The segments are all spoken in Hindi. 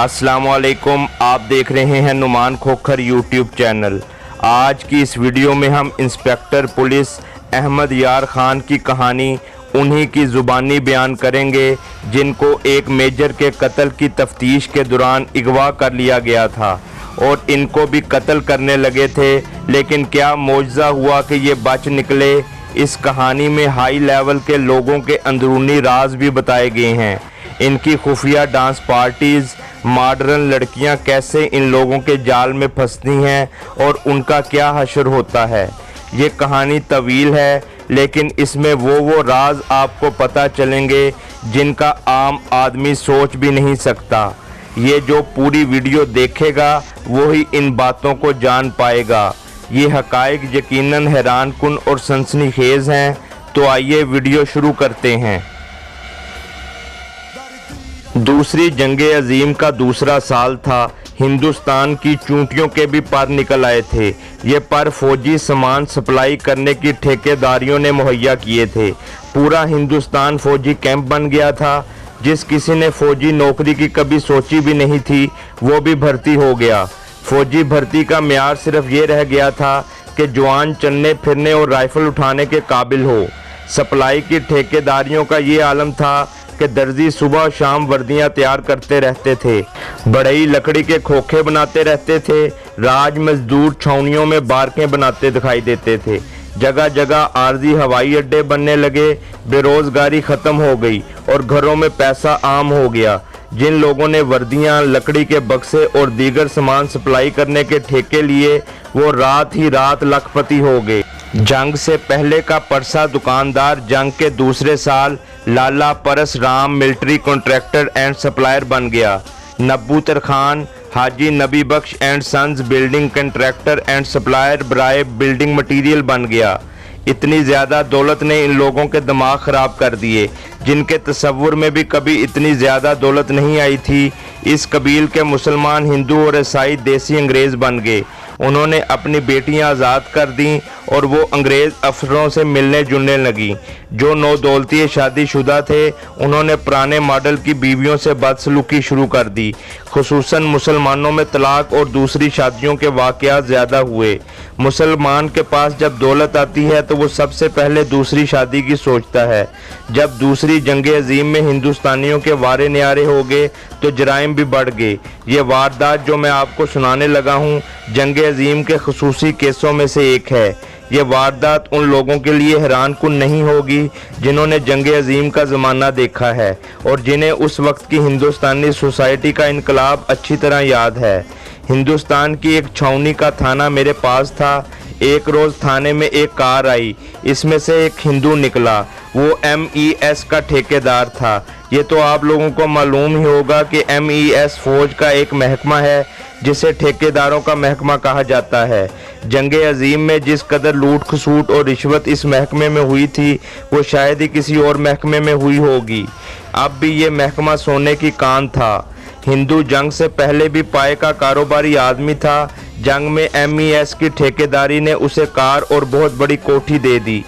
अस्सलामुअलैकुम, आप देख रहे हैं नुमान खोखर यूट्यूब चैनल। आज की इस वीडियो में हम इंस्पेक्टर पुलिस अहमद यार खान की कहानी उन्हीं की ज़ुबानी बयान करेंगे जिनको एक मेजर के कत्ल की तफ्तीश के दौरान अगवा कर लिया गया था और इनको भी कत्ल करने लगे थे, लेकिन क्या मौजज़ा हुआ कि ये बच निकले। इस कहानी में हाई लेवल के लोगों के अंदरूनी राज भी बताए गए हैं। इनकी खुफिया डांस पार्टीज़, मॉडर्न लड़कियां कैसे इन लोगों के जाल में फंसती हैं और उनका क्या हशर होता है। ये कहानी तवील है, लेकिन इसमें वो राज आपको पता चलेंगे जिनका आम आदमी सोच भी नहीं सकता। ये जो पूरी वीडियो देखेगा वो ही इन बातों को जान पाएगा। ये हकाइक यकीनन हैरानकुन और सनसनीखेज हैं। तो आइए वीडियो शुरू करते हैं। दूसरी जंगे अजीम का दूसरा साल था। हिंदुस्तान की चूंटियों के भी पर निकल आए थे। ये पर फौजी सामान सप्लाई करने की ठेकेदारियों ने मुहैया किए थे। पूरा हिंदुस्तान फौजी कैंप बन गया था। जिस किसी ने फौजी नौकरी की कभी सोची भी नहीं थी वो भी भर्ती हो गया। फौजी भर्ती का म्यार सिर्फ ये रह गया था कि जवान चलने फिरने और राइफल उठाने के काबिल हो। सप्लाई की ठेकेदारियों का ये आलम था कि दर्जी सुबह और शाम वर्दियां तैयार करते रहते थे, बढ़ई लकड़ी के खोखे बनाते रहते थे, राज मजदूर छावनियों में बारकें बनाते दिखाई देते थे। जगह जगह आर्जी हवाई अड्डे बनने लगे। बेरोजगारी ख़त्म हो गई और घरों में पैसा आम हो गया। जिन लोगों ने वर्दियां, लकड़ी के बक्से और दीगर सामान सप्लाई करने के ठेके लिए वो रात ही रात लखपति हो गए। जंग से पहले का परसा दुकानदार जंग के दूसरे साल Lala Paras Ram military contractor and supplier बन गया। नब्बूतर Khan Haji Nabi Bakhsh and sons building contractor and supplier बराए बिल्डिंग मटेरियल बन गया। इतनी ज़्यादा दौलत ने इन लोगों के दिमाग ख़राब कर दिए जिनके तसव्वुर में भी कभी इतनी ज़्यादा दौलत नहीं आई थी। इस कबील के मुसलमान, हिंदू और ईसाई देसी अंग्रेज़ बन गए। उन्होंने अपनी बेटियां आज़ाद कर दी और वो अंग्रेज़ अफसरों से मिलने जुलने लगी। जो नौ दौलती शादीशुदा थे उन्होंने पुराने मॉडल की बीवियों से बदसलूकी शुरू कर दी। खुसूसन मुसलमानों में तलाक और दूसरी शादियों के वाक़यात ज़्यादा हुए। मुसलमान के पास जब दौलत आती है तो वो सबसे पहले दूसरी शादी की सोचता है। जब दूसरी जंगे अजीम में हिंदुस्तानियों के वारे न्यारे हो गए तो जराइम भी बढ़ गए। ये वारदात जो मैं आपको सुनाने लगा हूँ जंगे अजीम के खुसूसी केसों में से एक है। ये वारदात उन लोगों के लिए हैरानकुन नहीं होगी जिन्होंने जंगे अजीम का ज़माना देखा है और जिन्हें उस वक्त की हिंदुस्तानी सोसाइटी का इनकलाब अच्छी तरह याद है। हिंदुस्तान की एक छावनी का थाना मेरे पास था। एक रोज़ थाने में एक कार आई। इसमें से एक हिंदू निकला। वो MES का ठेकेदार था। ये तो आप लोगों को मालूम ही होगा कि MES फौज का एक महकमा है जिसे ठेकेदारों का महकमा कहा जाता है। जंगे अजीम में जिस कदर लूट खसूट और रिश्वत इस महकमे में हुई थी वो शायद ही किसी और महकमे में हुई होगी। अब भी ये महकमा सोने की कान था। हिंदू जंग से पहले भी पाए का कारोबारी आदमी था। जंग में MES की ठेकेदारी ने उसे कार और बहुत बड़ी कोठी दे दी।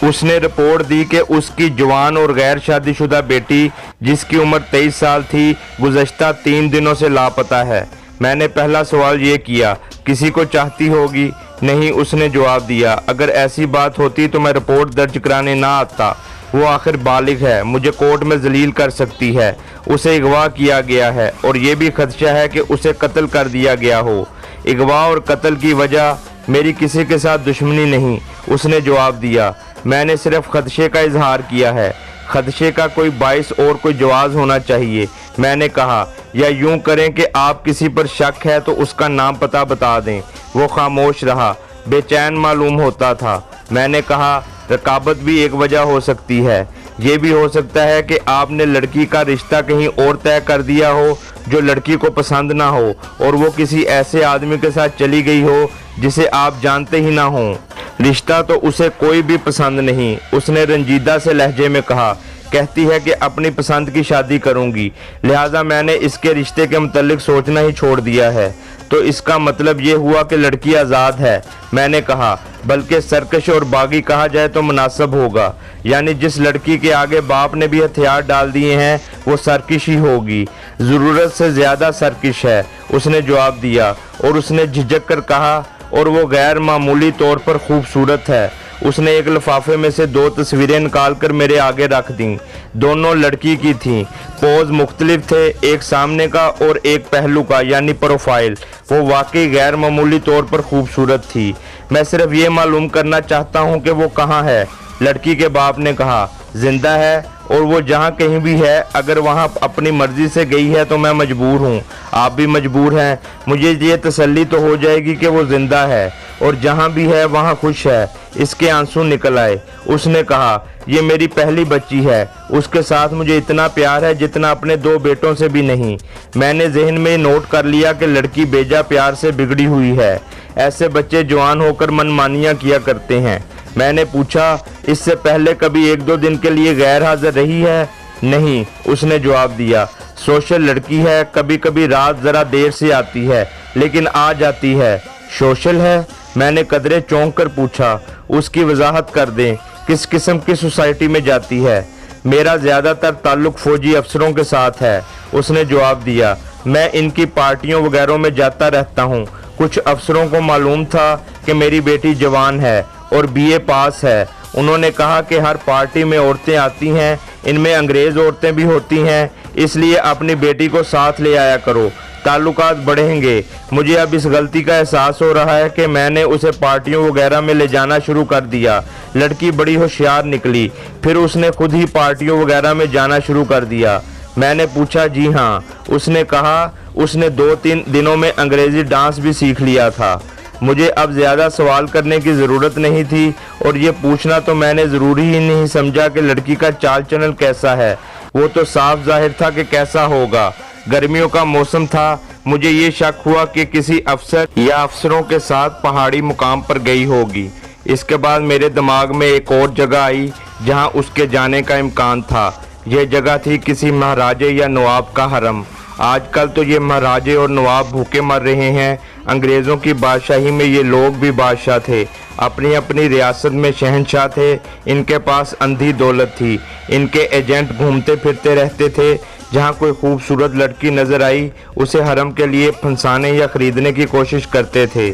उसने रिपोर्ट दी कि उसकी जवान और गैर शादीशुदा बेटी जिसकी उम्र 23 साल थी गुज़श्ता 3 दिनों से लापता है। मैंने पहला सवाल ये किया, किसी को चाहती होगी? नहीं, उसने जवाब दिया। अगर ऐसी बात होती तो मैं रिपोर्ट दर्ज कराने ना आता। वो आखिर बालिग है, मुझे कोर्ट में जलील कर सकती है। उसे अगवा किया गया है और ये भी खदशा है कि उसे कत्ल कर दिया गया हो। अगवा और कत्ल की वजह मेरी किसी के साथ दुश्मनी नहीं, उसने जवाब दिया। मैंने सिर्फ खदशे का इजहार किया है। खदशे का कोई बाइस और कोई जवाज़ होना चाहिए। मैंने कहा, या यूं करें कि आप किसी पर शक है तो उसका नाम पता बता दें। वो खामोश रहा, बेचैन मालूम होता था। मैंने कहा, रकाबत भी एक वजह हो सकती है। ये भी हो सकता है कि आपने लड़की का रिश्ता कहीं और तय कर दिया हो जो लड़की को पसंद ना हो और वो किसी ऐसे आदमी के साथ चली गई हो जिसे आप जानते ही ना हों। रिश्ता तो उसे कोई भी पसंद नहीं, उसने रंजीदा से लहजे में कहा। कहती है कि अपनी पसंद की शादी करूंगी, लिहाजा मैंने इसके रिश्ते के मुतल्लिक सोचना ही छोड़ दिया है। तो इसका मतलब ये हुआ कि लड़की आज़ाद है। मैंने कहा बल्कि सरकश और बागी कहा जाए तो मुनासिब होगा, यानी जिस लड़की के आगे बाप ने भी हथियार डाल दिए हैं वो सरकश ही होगी, ज़रूरत से ज़्यादा सरकश है, उसने जवाब दिया। और उसने झिझक कर कहा और वो गैर मामूली तौर पर खूबसूरत है। उसने एक लिफाफे में से 2 तस्वीरें निकालकर मेरे आगे रख दी। दोनों लड़की की थीं। पोज मुख्तलिफ थे, एक सामने का और एक पहलू का, यानी प्रोफाइल। वो वाकई गैर मामूली तौर पर खूबसूरत थी। मैं सिर्फ ये मालूम करना चाहता हूँ कि वो कहाँ है। लड़की के बाप ने कहा जिंदा है, और वो जहाँ कहीं भी है, अगर वहाँ अपनी मर्जी से गई है तो मैं मजबूर हूँ, आप भी मजबूर हैं। मुझे ये तसल्ली तो हो जाएगी कि वो जिंदा है और जहाँ भी है वहाँ खुश है। इसके आंसू निकल आए। उसने कहा ये मेरी पहली बच्ची है, उसके साथ मुझे इतना प्यार है जितना अपने 2 बेटों से भी नहीं। मैंने जहन में नोट कर लिया कि लड़की बेजा प्यार से बिगड़ी हुई है। ऐसे बच्चे जवान होकर मनमानियाँ किया करते हैं। मैंने पूछा इससे पहले कभी 1-2 दिन के लिए गैर हाजिर रही है? नहीं, उसने जवाब दिया। सोशल लड़की है, कभी कभी रात ज़रा देर से आती है लेकिन आ जाती है। सोशल है? मैंने कदरे चौंक कर पूछा। उसकी वजाहत कर दें, किस किस्म की सोसाइटी में जाती है? मेरा ज़्यादातर ताल्लुक़ फ़ौजी अफसरों के साथ है, उसने जवाब दिया। मैं इनकी पार्टियों वगैरह में जाता रहता हूँ। कुछ अफसरों को मालूम था कि मेरी बेटी जवान है और BA पास है। उन्होंने कहा कि हर पार्टी में औरतें आती हैं, इनमें अंग्रेज़ औरतें भी होती हैं, इसलिए अपनी बेटी को साथ ले आया करो, ताल्लुकात बढ़ेंगे। मुझे अब इस गलती का एहसास हो रहा है कि मैंने उसे पार्टियों वगैरह में ले जाना शुरू कर दिया। लड़की बड़ी होशियार निकली, फिर उसने खुद ही पार्टियों वगैरह में जाना शुरू कर दिया। मैंने पूछा जी हाँ। उसने कहा उसने 2-3 दिनों में अंग्रेज़ी डांस भी सीख लिया था। मुझे अब ज़्यादा सवाल करने की ज़रूरत नहीं थी और ये पूछना तो मैंने ज़रूरी ही नहीं समझा कि लड़की का चाल चलन कैसा है। वो तो साफ जाहिर था कि कैसा होगा। गर्मियों का मौसम था। मुझे ये शक हुआ कि किसी अफसर या अफसरों के साथ पहाड़ी मुकाम पर गई होगी। इसके बाद मेरे दिमाग में एक और जगह आई जहां उसके जाने का इम्कान था। यह जगह थी किसी महाराजे या नवाब का हरम। आजकल तो ये महाराजे और नवाब भूखे मर रहे हैं। अंग्रेज़ों की बादशाही में ये लोग भी बादशाह थे, अपनी अपनी रियासत में शहंशाह थे। इनके पास अंधी दौलत थी। इनके एजेंट घूमते फिरते रहते थे। जहाँ कोई खूबसूरत लड़की नज़र आई उसे हरम के लिए फंसाने या ख़रीदने की कोशिश करते थे।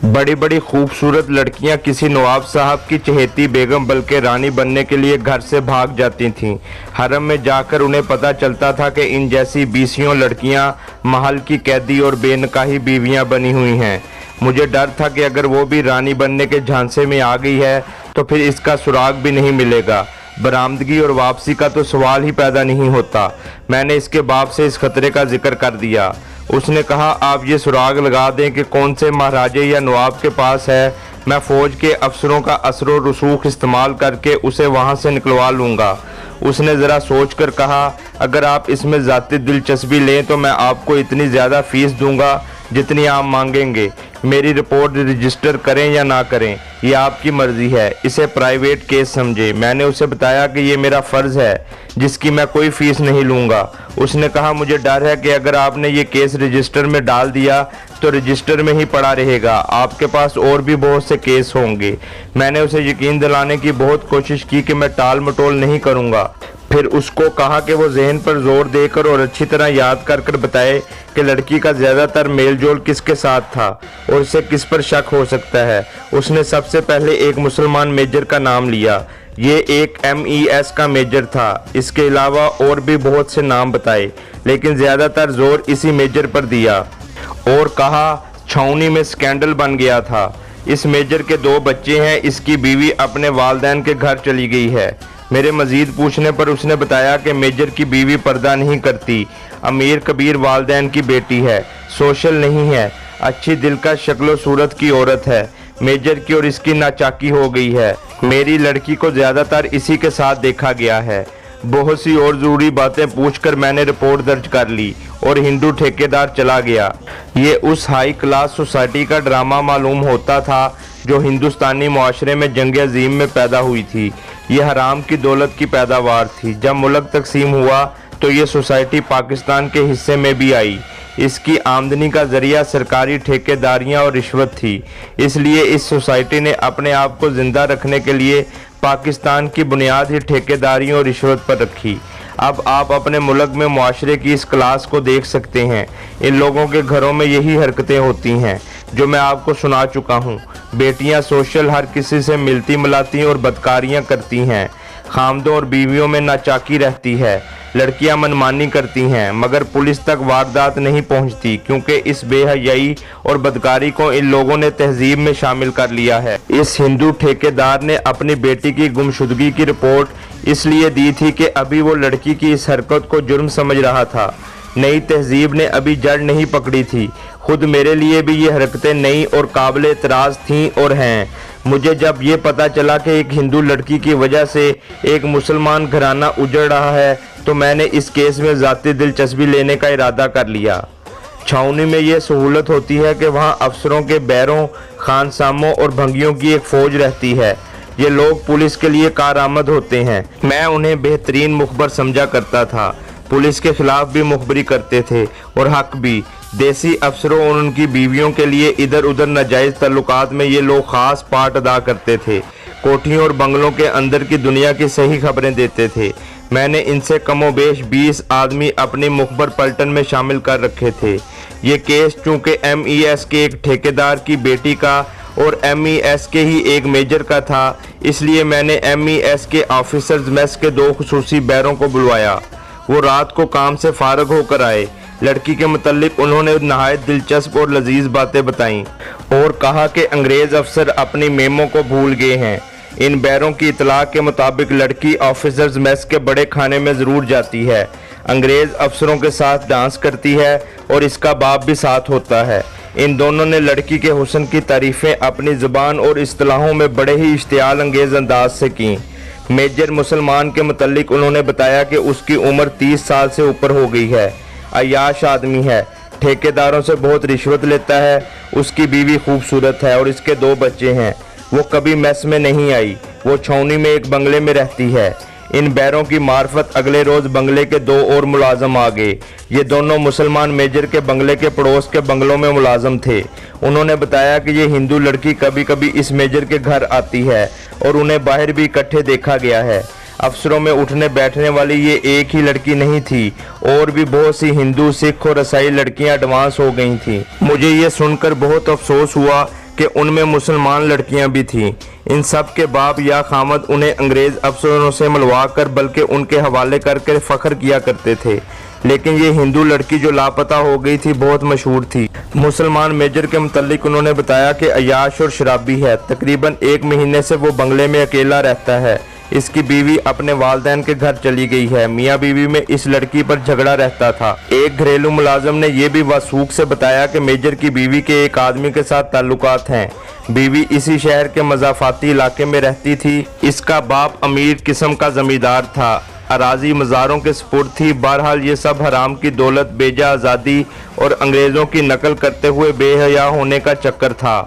बड़ी बड़ी खूबसूरत लड़कियां किसी नवाब साहब की चहेती बेगम बल्कि रानी बनने के लिए घर से भाग जाती थीं। हरम में जाकर उन्हें पता चलता था कि इन जैसी 20 लड़कियां महल की कैदी और बेनकाही बीवियां बनी हुई हैं। मुझे डर था कि अगर वो भी रानी बनने के झांसे में आ गई है तो फिर इसका सुराग भी नहीं मिलेगा। बरामदगी और वापसी का तो सवाल ही पैदा नहीं होता। मैंने इसके बाप से इस खतरे का जिक्र कर दिया। उसने कहा आप ये सुराग लगा दें कि कौन से महाराजे या नवाब के पास है। मैं फ़ौज के अफसरों का असर व रसूख इस्तेमाल करके उसे वहाँ से निकलवा लूँगा। उसने ज़रा सोच कर कहा अगर आप इसमें ज़ाती दिलचस्पी लें तो मैं आपको इतनी ज़्यादा फ़ीस दूँगा जितनी आप मांगेंगे। मेरी रिपोर्ट रजिस्टर करें या ना करें ये आपकी मर्ज़ी है। इसे प्राइवेट केस समझे। मैंने उसे बताया कि ये मेरा फ़र्ज़ है जिसकी मैं कोई फ़ीस नहीं लूँगा। उसने कहा मुझे डर है कि अगर आपने ये केस रजिस्टर में डाल दिया तो रजिस्टर में ही पड़ा रहेगा, आपके पास और भी बहुत से केस होंगे। मैंने उसे यकीन दिलाने की बहुत कोशिश की कि मैं टाल मटोल नहीं करूँगा। फिर उसको कहा कि वो जहन पर जोर देकर और अच्छी तरह याद कर कर बताए कि लड़की का ज़्यादातर मेल जोल किसके साथ था और इसे किस पर शक हो सकता है। उसने सबसे पहले एक मुसलमान मेजर का नाम लिया। ये एक MES का मेजर था। इसके अलावा और भी बहुत से नाम बताए लेकिन ज़्यादातर जोर इसी मेजर पर दिया और कहा छावनी में स्कैंडल बन गया था। इस मेजर के 2 बच्चे हैं। इसकी बीवी अपने वालदैन के घर चली गई है। मेरे मज़ीद पूछने पर उसने बताया कि मेजर की बीवी पर्दा नहीं करती, अमीर कबीर वालदैन की बेटी है, सोशल नहीं है, अच्छी दिलकश शक्लो सूरत की औरत है। मेजर की और इसकी नाचाकी हो गई है। मेरी लड़की को ज़्यादातर इसी के साथ देखा गया है। बहुत सी और ज़रूरी बातें पूछकर मैंने रिपोर्ट दर्ज कर ली और हिंदू ठेकेदार चला गया। ये उस हाई क्लास सोसाइटी का ड्रामा मालूम होता था जो हिंदुस्तानी माशरे में जंग अजीम में पैदा हुई थी। ये हराम की दौलत की पैदावार थी। जब मुल्क तकसीम हुआ तो ये सोसाइटी पाकिस्तान के हिस्से में भी आई। इसकी आमदनी का जरिया सरकारी ठेकेदारियां और रिश्वत थी। इसलिए इस सोसाइटी ने अपने आप को जिंदा रखने के लिए पाकिस्तान की बुनियाद ही ठेकेदारियों और रिश्वत पर रखी। अब आप अपने मुल्क में मुआशरे की इस क्लास को देख सकते हैं। इन लोगों के घरों में यही हरकतें होती हैं जो मैं आपको सुना चुका हूँ। बेटियाँ सोशल हर किसी से मिलती मिलाती और बदकारियाँ करती हैं। खामदों और बीवियों में नाचाकी रहती है। लड़कियां मनमानी करती हैं, मगर पुलिस तक वारदात नहीं पहुंचती, क्योंकि इस बेहयाई और बदकारी को इन लोगों ने तहजीब में शामिल कर लिया है। इस हिंदू ठेकेदार ने अपनी बेटी की गुमशुदगी की रिपोर्ट इसलिए दी थी कि अभी वो लड़की की इस हरकत को जुर्म समझ रहा था। नई तहजीब ने अभी जड़ नहीं पकड़ी थी। खुद मेरे लिए भी ये हरकतें नई और काबिल एतराज़ थीं और हैं। मुझे जब ये पता चला कि एक हिंदू लड़की की वजह से एक मुसलमान घराना उजड़ रहा है, तो मैंने इस केस में ज़ाती दिलचस्पी लेने का इरादा कर लिया। छावनी में ये सहूलत होती है कि वहाँ अफसरों के बैरों, खानसामों और भंगियों की एक फ़ौज रहती है। ये लोग पुलिस के लिए कारआमद होते हैं। मैं उन्हें बेहतरीन मुखबर समझा करता था। पुलिस के खिलाफ भी मुखबरी करते थे और हक भी। देसी अफसरों और उनकी बीवियों के लिए इधर उधर नाजायज़ तल्लुकात में ये लोग ख़ास पार्ट अदा करते थे। कोठियों और बंगलों के अंदर की दुनिया की सही खबरें देते थे। मैंने इनसे कमोबेश 20 आदमी अपनी मुखबर पलटन में शामिल कर रखे थे। ये केस चूँकि MES के एक ठेकेदार की बेटी का और MES के ही एक मेजर का था, इसलिए मैंने MES के ऑफिसर्स मेस के 2 खुसूसी बैरों को बुलवाया। वो रात को काम से फारग होकर आए। लड़की के मुतल्लिक उन्होंने नहायत दिलचस्प और लजीज बातें बताईं और कहा कि अंग्रेज अफसर अपनी मेमो को भूल गए हैं। इन बैरों की इतला के मुताबिक लड़की ऑफिसर्स मेस के बड़े खाने में ज़रूर जाती है, अंग्रेज अफसरों के साथ डांस करती है और इसका बाप भी साथ होता है। इन दोनों ने लड़की के हुस्न की तारीफ़ें अपनी ज़ुबान और इस्तिलाहों में बड़े ही इश्तियाल अंगेज़ अंदाज से की। मेजर मुसलमान के मुतल्लिक उन्होंने बताया कि उसकी उम्र 30 साल से ऊपर हो गई है, अय्याश आदमी है, ठेकेदारों से बहुत रिश्वत लेता है। उसकी बीवी खूबसूरत है और इसके 2 बच्चे हैं। वो कभी मेस में नहीं आई। वो छावनी में एक बंगले में रहती है। इन बैरों की मार्फत अगले रोज़ बंगले के 2 और मुलाजम आ गए। ये दोनों मुसलमान मेजर के बंगले के पड़ोस के बंगलों में मुलाजम थे। उन्होंने बताया कि ये हिंदू लड़की कभी कभी इस मेजर के घर आती है और उन्हें बाहर भी इकट्ठे देखा गया है। अफसरों में उठने बैठने वाली ये एक ही लड़की नहीं थी, और भी बहुत सी हिंदू, सिख और ईसाई लड़कियां एडवांस हो गई थीं। मुझे ये सुनकर बहुत अफसोस हुआ कि उनमें मुसलमान लड़कियां भी थीं। इन सब के बाप या खामद उन्हें अंग्रेज अफसरों से मिलवा कर बल्कि उनके हवाले करके फ़ख्र किया करते थे। लेकिन ये हिंदू लड़की जो लापता हो गई थी बहुत मशहूर थी। मुसलमान मेजर के मुतल्लिक उन्होंने बताया कि अय्याश और शराबी है। तकरीबन 1 महीने से वो बंगले में अकेला रहता है। इसकी बीवी अपने वालिदैन के घर चली गई है। मियाँ बीवी में इस लड़की पर झगड़ा रहता था। एक घरेलू मुलाजिम ने यह भी वसूख से बताया कि मेजर की बीवी के एक आदमी के साथ ताल्लुकात हैं। बीवी इसी शहर के मज़ाफ़ाती इलाके में रहती थी। इसका बाप अमीर किस्म का जमींदार था। अराजी मज़ारों के सपुर्द थी। बहरहाल ये सब हराम की दौलत, बेजा आज़ादी और अंग्रेज़ों की नकल करते हुए बेहया होने का चक्कर था।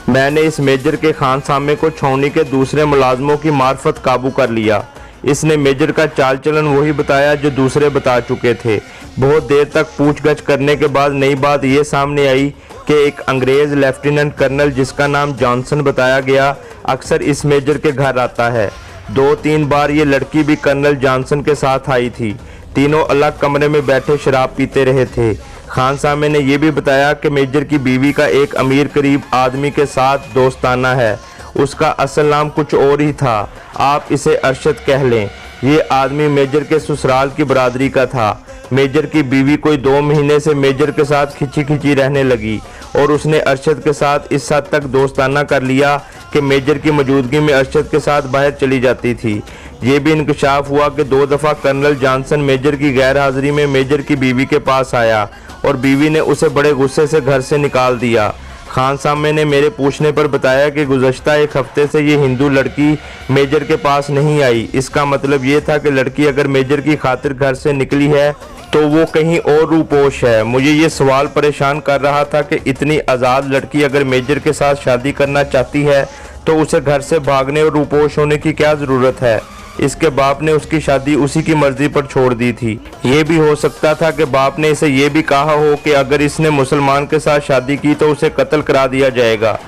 मैंने इस मेजर के खानसामे को छावनी के दूसरे मुलाजमों की मार्फत काबू कर लिया। इसने मेजर का चाल चलन वही बताया जो दूसरे बता चुके थे। बहुत देर तक पूछगछ करने के बाद नई बात यह सामने आई कि एक अंग्रेज़ लेफ्टिनेंट कर्नल जिसका नाम जॉनसन बताया गया, अक्सर इस मेजर के घर आता है। 2-3 बार ये लड़की भी कर्नल जॉनसन के साथ आई थी। तीनों अलग कमरे में बैठे शराब पीते रहे थे। खानसामे ने यह भी बताया कि मेजर की बीवी का एक अमीर करीब आदमी के साथ दोस्ताना है। उसका असल नाम कुछ और ही था, आप इसे अरशद कह लें। ये आदमी मेजर के ससुराल की बरादरी का था। मेजर की बीवी कोई 2 महीने से मेजर के साथ खिंची खिंची रहने लगी और उसने अरशद के साथ इस हद तक दोस्ताना कर लिया कि मेजर की मौजूदगी में अरशद के साथ बाहर चली जाती थी। ये भी इंकशाफ हुआ कि 2 दफ़ा कर्नल जॉनसन मेजर की गैर हाजिरी में मेजर की बीवी के पास आया और बीवी ने उसे बड़े गुस्से से घर से निकाल दिया। खानसामे ने मेरे पूछने पर बताया कि गुज़श्ता 1 हफ्ते से ये हिंदू लड़की मेजर के पास नहीं आई। इसका मतलब ये था कि लड़की अगर मेजर की खातिर घर से निकली है तो वो कहीं और रूपोश है। मुझे ये सवाल परेशान कर रहा था कि इतनी आज़ाद लड़की अगर मेजर के साथ शादी करना चाहती है तो उसे घर से भागने और रूपोश होने की क्या ज़रूरत है। इसके बाप ने उसकी शादी उसी की मर्जी पर छोड़ दी थी। ये भी हो सकता था कि बाप ने इसे ये भी कहा हो कि अगर इसने मुसलमान के साथ शादी की तो उसे कत्ल करा दिया जाएगा।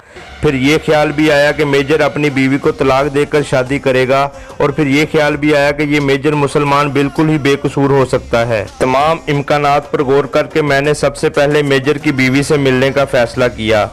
फिर ये ख्याल भी आया कि मेजर अपनी बीवी को तलाक देकर शादी करेगा, और फिर ये ख्याल भी आया कि ये मेजर मुसलमान बिल्कुल ही बेकसूर हो सकता है। तमाम इम्कानात पर गौर करके मैंने सबसे पहले मेजर की बीवी से मिलने का फैसला किया।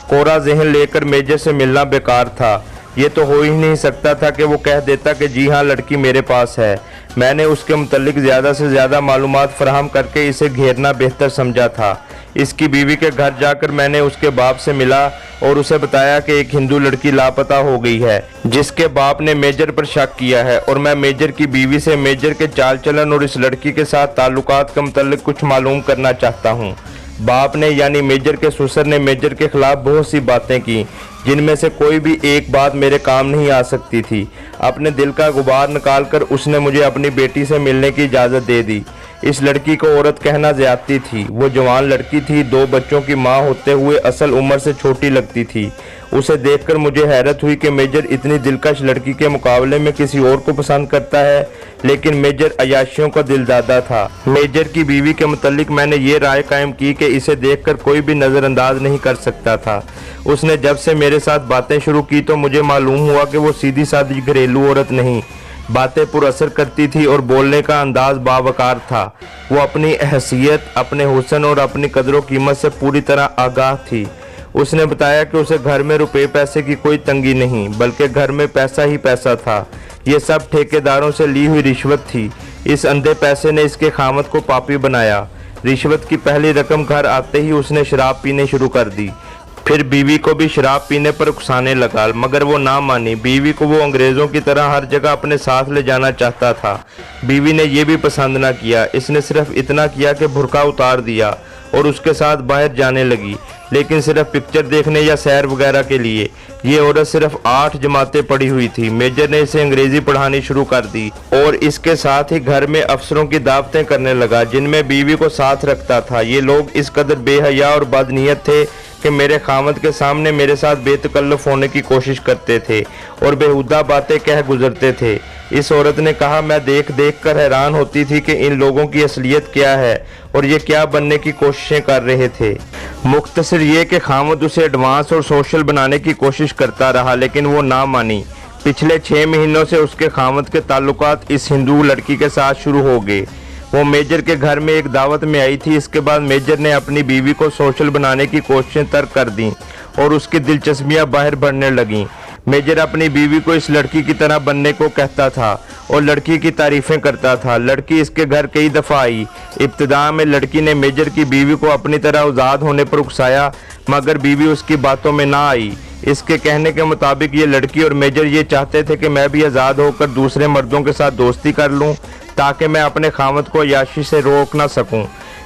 कोरा ज़हन लेकर मेजर से मिलना बेकार था। ये तो हो ही नहीं सकता था कि वो कह देता कि जी हाँ, लड़की मेरे पास है। मैंने उसके मुतल्लिक ज़्यादा से ज़्यादा मालूमात फराहम करके इसे घेरना बेहतर समझा था। इसकी बीवी के घर जाकर मैंने उसके बाप से मिला और उसे बताया कि एक हिंदू लड़की लापता हो गई है, जिसके बाप ने मेजर पर शक किया है, और मैं मेजर की बीवी से मेजर के चाल चलन और इस लड़की के साथ ताल्लुकात के मुतल्लिक कुछ मालूम करना चाहता हूँ। बाप ने यानी मेजर के ससुर ने मेजर के खिलाफ बहुत सी बातें की, जिनमें से कोई भी एक बात मेरे काम नहीं आ सकती थी। अपने दिल का गुबार निकालकर उसने मुझे अपनी बेटी से मिलने की इजाज़त दे दी। इस लड़की को औरत कहना ज्यादती थी। वो जवान लड़की थी, 2 बच्चों की माँ होते हुए असल उम्र से छोटी लगती थी। उसे देखकर मुझे हैरत हुई कि मेजर इतनी दिलकश लड़की के मुकाबले में किसी और को पसंद करता है, लेकिन मेजर अयाशियों का दिलदादा था। मेजर की बीवी के मुतल्लिक मैंने ये राय कायम की कि इसे देखकर कोई भी नज़रअंदाज नहीं कर सकता था। उसने जब से मेरे साथ बातें शुरू की तो मुझे मालूम हुआ कि वो सीधी सादी घरेलू औरत नहीं, बातें पुरअसर करती थी और बोलने का अंदाज बावकार था। वो अपनी हैसियत, अपने हुस्न और अपनी कदर कीमत से पूरी तरह आगाह थी। उसने बताया कि उसे घर में रुपए पैसे की कोई तंगी नहीं, बल्कि घर में पैसा ही पैसा था। ये सब ठेकेदारों से ली हुई रिश्वत थी। इस अंधे पैसे ने इसके खामद को पापी बनाया। रिश्वत की पहली रकम घर आते ही उसने शराब पीने शुरू कर दी। फिर बीवी को भी शराब पीने पर उकसाने लगा, मगर वो ना मानी। बीवी को वो अंग्रेज़ों की तरह हर जगह अपने साथ ले जाना चाहता था। बीवी ने ये भी पसंद ना किया। इसने सिर्फ इतना किया कि बुर्का उतार दिया और उसके साथ बाहर जाने लगी, लेकिन सिर्फ पिक्चर देखने या सैर वगैरह के लिए। ये औरत सिर्फ 8 जमातें पढ़ी हुई थी। मेजर ने इसे अंग्रेजी पढ़ानी शुरू कर दी और इसके साथ ही घर में अफसरों की दावतें करने लगा, जिनमें बीवी को साथ रखता था। ये लोग इस कदर बेहया और बदनीयत थे कि मेरे खामद के सामने मेरे साथ बेतकल्लुफ़ होने की कोशिश करते थे और बेहुदा बातें कह गुजरते थे। इस औरत ने कहा, मैं देख देख कर हैरान होती थी कि इन लोगों की असलियत क्या है और ये क्या बनने की कोशिशें कर रहे थे। मुख्तसर ये कि खामद उसे एडवांस और सोशल बनाने की कोशिश करता रहा, लेकिन वो ना मानी। पिछले 6 महीनों से उसके खामद के ताल्लुकात इस हिंदू लड़की के साथ शुरू हो गए। वो मेजर के घर में एक दावत में आई थी। इसके बाद मेजर ने अपनी बीवी को सोशल बनाने की कोशिशें तर्क कर दी और उसकी दिलचस्पियां बाहर बढ़ने लगीं। मेजर अपनी बीवी को इस लड़की की तरह बनने को कहता था और लड़की की तारीफें करता था। लड़की इसके घर कई दफ़ा आई। इब्तिदा में लड़की ने मेजर की बीवी को अपनी तरह आज़ाद होने पर उकसाया, मगर बीवी उसकी बातों में ना आई। इसके कहने के मुताबिक ये लड़की और मेजर ये चाहते थे कि मैं भी आज़ाद होकर दूसरे मर्दों के साथ दोस्ती कर लूं, ताकि मैं अपने खामद को अय्याशी से रोक ना सकूं।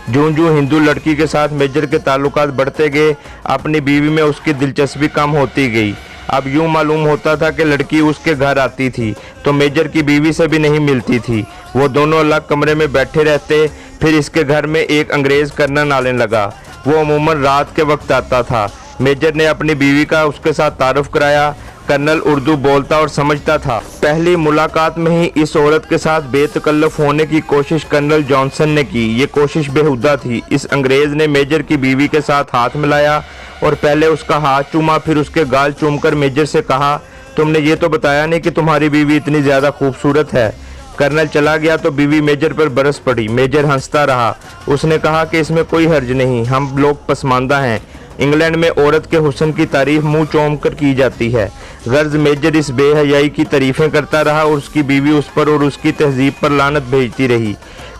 जूं जूं हिंदू लड़की के साथ मेजर के ताल्लुकात बढ़ते गए, अपनी बीवी में उसकी दिलचस्पी कम होती गई। अब यूं मालूम होता था कि लड़की उसके घर आती थी तो मेजर की बीवी से भी नहीं मिलती थी। वो दोनों अलग कमरे में बैठे रहते। फिर इसके घर में एक अंग्रेज़ कर्नल आने लगा। वो अमूमन रात के वक्त आता था। मेजर ने अपनी बीवी का उसके साथ तारुफ कराया। कर्नल उर्दू बोलता और समझता था। पहली मुलाकात में ही इस औरत के साथ बेतकल्लुफ़ होने की कोशिश कर्नल जॉनसन ने की। ये कोशिश बेहुदा थी। इस अंग्रेज़ ने मेजर की बीवी के साथ हाथ मिलाया और पहले उसका हाथ चूमा, फिर उसके गाल चूमकर मेजर से कहा, तुमने ये तो बताया नहीं कि तुम्हारी बीवी इतनी ज़्यादा खूबसूरत है। कर्नल चला गया तो बीवी मेजर पर बरस पड़ी। मेजर हंसता रहा। उसने कहा कि इसमें कोई हर्ज नहीं, हम लोग पसमानदा हैं। इंग्लैंड में औरत के हुस्न की तारीफ मुंह चौम कर की जाती है। गर्ज मेजर इस बेहयाई की तारीफें करता रहा और उसकी बीवी उस पर और उसकी तहजीब पर लानत भेजती रही।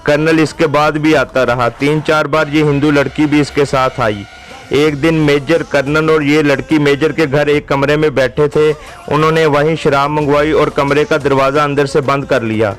कर्नल इसके बाद भी आता रहा। 3-4 बार ये हिंदू लड़की भी इसके साथ आई। एक दिन मेजर, कर्नल और ये लड़की मेजर के घर एक कमरे में बैठे थे। उन्होंने वहीं शराब मंगवाई और कमरे का दरवाज़ा अंदर से बंद कर लिया।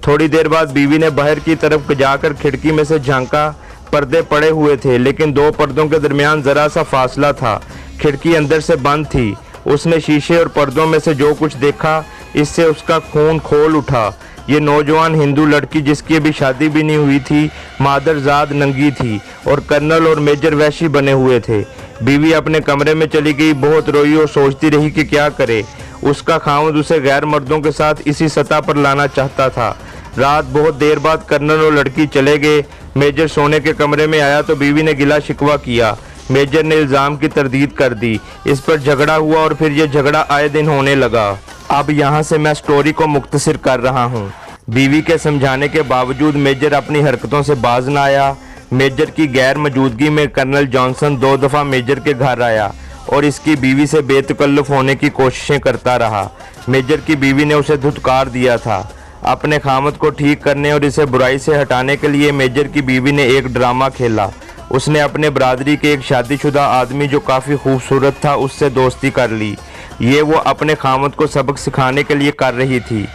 थोड़ी देर बाद बीवी ने बाहर की तरफ जाकर खिड़की में से झांका। पर्दे पड़े हुए थे, लेकिन 2 पर्दों के दरमियान ज़रा सा फासला था। खिड़की अंदर से बंद थी। उसने शीशे और पर्दों में से जो कुछ देखा, इससे उसका खून खोल उठा। ये नौजवान हिंदू लड़की, जिसकी अभी शादी भी नहीं हुई थी, मादरजाद नंगी थी और कर्नल और मेजर वैशी बने हुए थे। बीवी अपने कमरे में चली गई, बहुत रोई और सोचती रही कि क्या करे। उसका खामद उसे गैर मर्दों के साथ इसी सतह पर लाना चाहता था। रात बहुत देर बाद कर्नल और लड़की चले गए। मेजर सोने के कमरे में आया तो बीवी ने गिला शिकवा किया। मेजर ने इल्ज़ाम की तरदीद कर दी। इस पर झगड़ा हुआ और फिर यह झगड़ा आए दिन होने लगा। अब यहाँ से मैं स्टोरी को मुख्तसर कर रहा हूँ। बीवी के समझाने के बावजूद मेजर अपनी हरकतों से बाज न आया। मेजर की गैर मौजूदगी में कर्नल जॉनसन 2 दफ़ा मेजर के घर आया और इसकी बीवी से बेतकल्लुफ होने की कोशिशें करता रहा। मेजर की बीवी ने उसे धुतकार दिया था। अपने खामद को ठीक करने और इसे बुराई से हटाने के लिए मेजर की बीवी ने एक ड्रामा खेला। उसने अपने बरादरी के एक शादीशुदा आदमी जो काफ़ी खूबसूरत था उससे दोस्ती कर ली। ये वो अपने खामद को सबक सिखाने के लिए कर रही थी।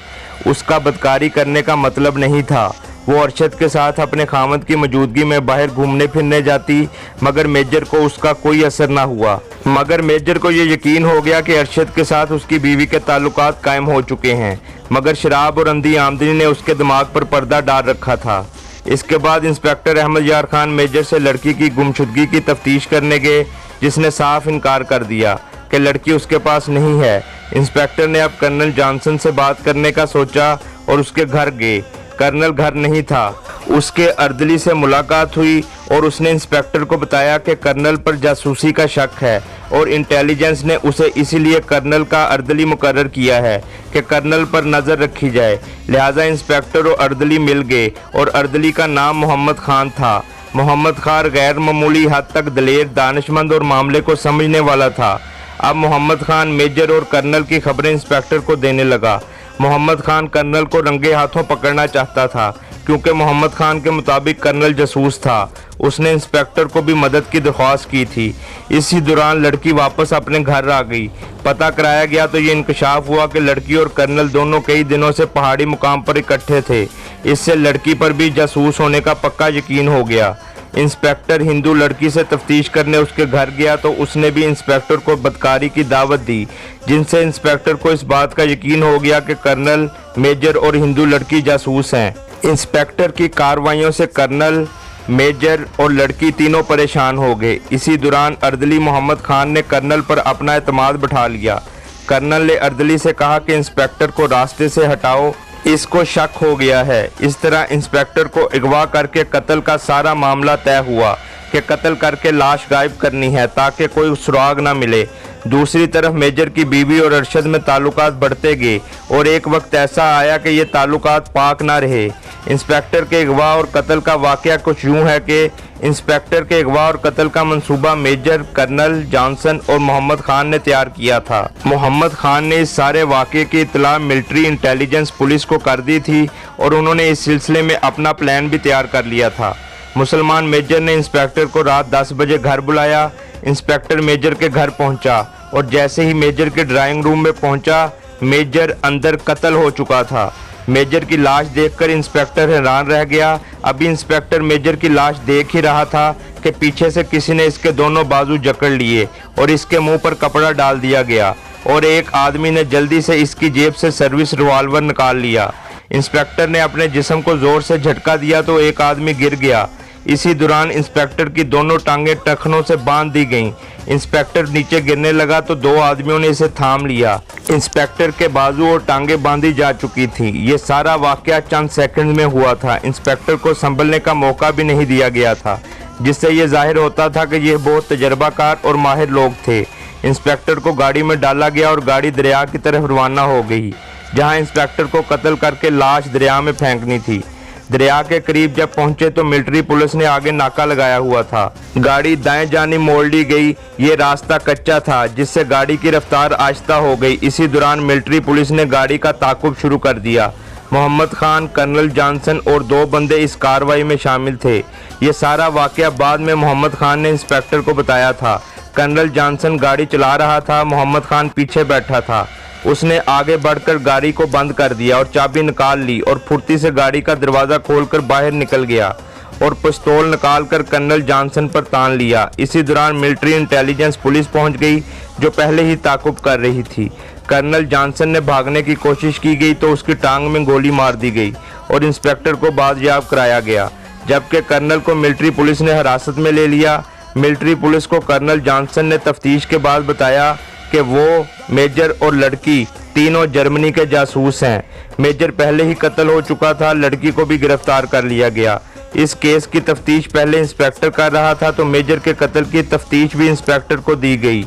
उसका बदकारी करने का मतलब नहीं था। वो अरशद के साथ अपने खामद की मौजूदगी में बाहर घूमने फिरने जाती, मगर मेजर को उसका कोई असर ना हुआ। मगर मेजर को ये यकीन हो गया कि अरशद के साथ उसकी बीवी के ताल्लुकात कायम हो चुके हैं, मगर शराब और अंधी आमदनी ने उसके दिमाग पर पर्दा डाल रखा था। इसके बाद इंस्पेक्टर अहमद यार खान मेजर से लड़की की गुमशुदगी की तफ्तीश करने गए, जिसने साफ इनकार कर दिया कि लड़की उसके पास नहीं है। इंस्पेक्टर ने अब कर्नल जॉनसन से बात करने का सोचा और उसके घर गए। कर्नल घर नहीं था। उसके अर्दली से मुलाकात हुई और उसने इंस्पेक्टर को बताया कि कर्नल पर जासूसी का शक है और इंटेलिजेंस ने उसे इसीलिए कर्नल का अर्दली मुकर्रर किया है कि कर्नल पर नज़र रखी जाए। लिहाजा इंस्पेक्टर और अर्दली मिल गए और अर्दली का नाम मोहम्मद खान था। मोहम्मद खान गैर मामूली हद तक दलेर, दानिशमंद और मामले को समझने वाला था। अब मोहम्मद खान मेजर और कर्नल की खबरें इंस्पेक्टर को देने लगा। मोहम्मद खान कर्नल को रंगे हाथों पकड़ना चाहता था, क्योंकि मोहम्मद खान के मुताबिक कर्नल जासूस था। उसने इंस्पेक्टर को भी मदद की दरख्वास्त की थी। इसी दौरान लड़की वापस अपने घर आ गई। पता कराया गया तो ये इंकशाफ हुआ कि लड़की और कर्नल दोनों कई दिनों से पहाड़ी मुकाम पर इकट्ठे थे। इससे लड़की पर भी जासूस होने का पक्का यकीन हो गया। इंस्पेक्टर हिंदू लड़की से तफ्तीश करने उसके घर गया तो उसने भी इंस्पेक्टर को बदकारी की दावत दी, जिनसे इंस्पेक्टर को इस बात का यकीन हो गया कि कर्नल, मेजर और हिंदू लड़की जासूस हैं। इंस्पेक्टर की कार्रवाइयों से कर्नल, मेजर और लड़की तीनों परेशान हो गए। इसी दौरान अर्दली मोहम्मद खान ने कर्नल पर अपना एतमाद बिठा लिया। कर्नल ने अर्दली से कहा कि इंस्पेक्टर को रास्ते से हटाओ, इसको शक हो गया है। इस तरह इंस्पेक्टर को अगवा करके कत्ल का सारा मामला तय हुआ कि कत्ल करके लाश गायब करनी है ताकि कोई सुराग ना मिले। दूसरी तरफ मेजर की बीवी और अरशद में ताल्लुकात बढ़ते गए और एक वक्त ऐसा आया कि ये ताल्लुकात पाक ना रहे। इंस्पेक्टर के अगवा और कत्ल का वाक़या कुछ यूँ है कि इंस्पेक्टर के अगवा और कत्ल का मंसूबा मेजर, कर्नल जॉनसन और मोहम्मद खान ने तैयार किया था। मोहम्मद खान ने इस सारे वाक़े की इत्तला मिलिट्री इंटेलिजेंस पुलिस को कर दी थी और उन्होंने इस सिलसिले में अपना प्लान भी तैयार कर लिया था। मुसलमान मेजर ने इंस्पेक्टर को रात 10 बजे घर बुलाया। इंस्पेक्टर मेजर के घर पहुंचा और जैसे ही मेजर के ड्राइंग रूम में पहुंचा, मेजर अंदर कत्ल हो चुका था। मेजर की लाश देखकर इंस्पेक्टर हैरान रह गया। अभी इंस्पेक्टर मेजर की लाश देख ही रहा था कि पीछे से किसी ने इसके दोनों बाजू जकड़ लिए और इसके मुंह पर कपड़ा डाल दिया गया और एक आदमी ने जल्दी से इसकी जेब से सर्विस रिवॉल्वर निकाल लिया। इंस्पेक्टर ने अपने जिस्म को जोर से झटका दिया तो एक आदमी गिर गया। इसी दौरान इंस्पेक्टर की दोनों टांगें टखनों से बांध दी गईं। इंस्पेक्टर नीचे गिरने लगा तो 2 आदमियों ने इसे थाम लिया। इंस्पेक्टर के बाजू और टांगें बांधी जा चुकी थीं। ये सारा वाकया चंद सेकंड में हुआ था। इंस्पेक्टर को संभलने का मौका भी नहीं दिया गया था, जिससे ये जाहिर होता था कि ये बहुत तजर्बाकार और माहिर लोग थे। इंस्पेक्टर को गाड़ी में डाला गया और गाड़ी दरिया की तरफ रवाना हो गई, जहाँ इंस्पेक्टर को कत्ल करके लाश दरिया में फेंकनी थी। दरिया के करीब जब पहुंचे तो मिलिट्री पुलिस ने आगे नाका लगाया हुआ था। गाड़ी दाएं जानी मोड़ ली गई। ये रास्ता कच्चा था, जिससे गाड़ी की रफ्तार आहिस्ता हो गई। इसी दौरान मिलिट्री पुलिस ने गाड़ी का ताकुब शुरू कर दिया। मोहम्मद खान, कर्नल जॉनसन और 2 बंदे इस कार्रवाई में शामिल थे। ये सारा वाकया बाद में मोहम्मद खान ने इंस्पेक्टर को बताया था। कर्नल जॉनसन गाड़ी चला रहा था, मोहम्मद खान पीछे बैठा था। उसने आगे बढ़कर गाड़ी को बंद कर दिया और चाबी निकाल ली और फुर्ती से गाड़ी का दरवाज़ा खोलकर बाहर निकल गया और पिस्तौल निकालकर कर्नल जॉनसन पर तान लिया। इसी दौरान मिलिट्री इंटेलिजेंस पुलिस पहुंच गई, जो पहले ही ताकुब कर रही थी। कर्नल जॉनसन ने भागने की कोशिश की गई तो उसकी टांग में गोली मार दी गई और इंस्पेक्टर को बाजियाब कराया गया, जबकि कर्नल को मिलिट्री पुलिस ने हिरासत में ले लिया। मिलिट्री पुलिस को कर्नल जॉनसन ने तफ्तीश के बाद बताया कि कि वो, मेजर और लड़की तीनों जर्मनी के जासूस हैं। मेजर पहले ही कत्ल हो चुका था, लड़की को भी गिरफ्तार कर लिया गया। इस केस की तफ्तीश पहले इंस्पेक्टर कर रहा था तो मेजर के कत्ल की तफ्तीश भी इंस्पेक्टर को दी गई।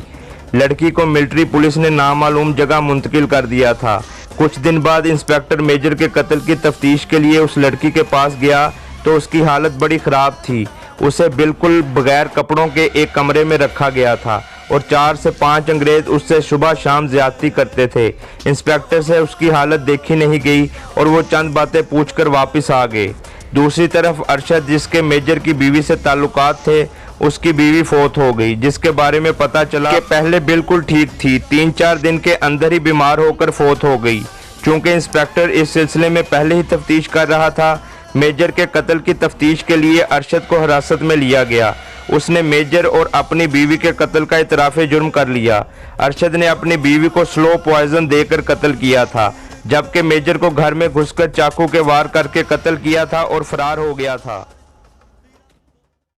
लड़की को मिलिट्री पुलिस ने नामालूम जगह मुंतकिल कर दिया था। कुछ दिन बाद इंस्पेक्टर मेजर के कत्ल की तफ्तीश के लिए उस लड़की के पास गया तो उसकी हालत बड़ी ख़राब थी। उसे बिल्कुल बगैर कपड़ों के एक कमरे में रखा गया था और 4 से 5 अंग्रेज उससे सुबह शाम ज्यादती करते थे। इंस्पेक्टर से उसकी हालत देखी नहीं गई और वो चंद बातें पूछकर वापस आ गए। दूसरी तरफ अरशद, जिसके मेजर की बीवी से ताल्लुकात थे, उसकी बीवी फौत हो गई, जिसके बारे में पता चला कि पहले बिल्कुल ठीक थी, 3-4 दिन के अंदर ही बीमार होकर फौत हो गई। चूंकि इंस्पेक्टर इस सिलसिले में पहले ही तफ्तीश कर रहा था, मेजर के कत्ल की तफ्तीश के लिए अरशद को हिरासत में लिया गया। उसने मेजर और अपनी बीवी के कत्ल का इतराफ़े जुर्म कर लिया। अरशद ने अपनी बीवी को स्लो पॉइजन देकर कत्ल किया था, जबकि मेजर को घर में घुसकर चाकू के वार करके कत्ल किया था और फरार हो गया था।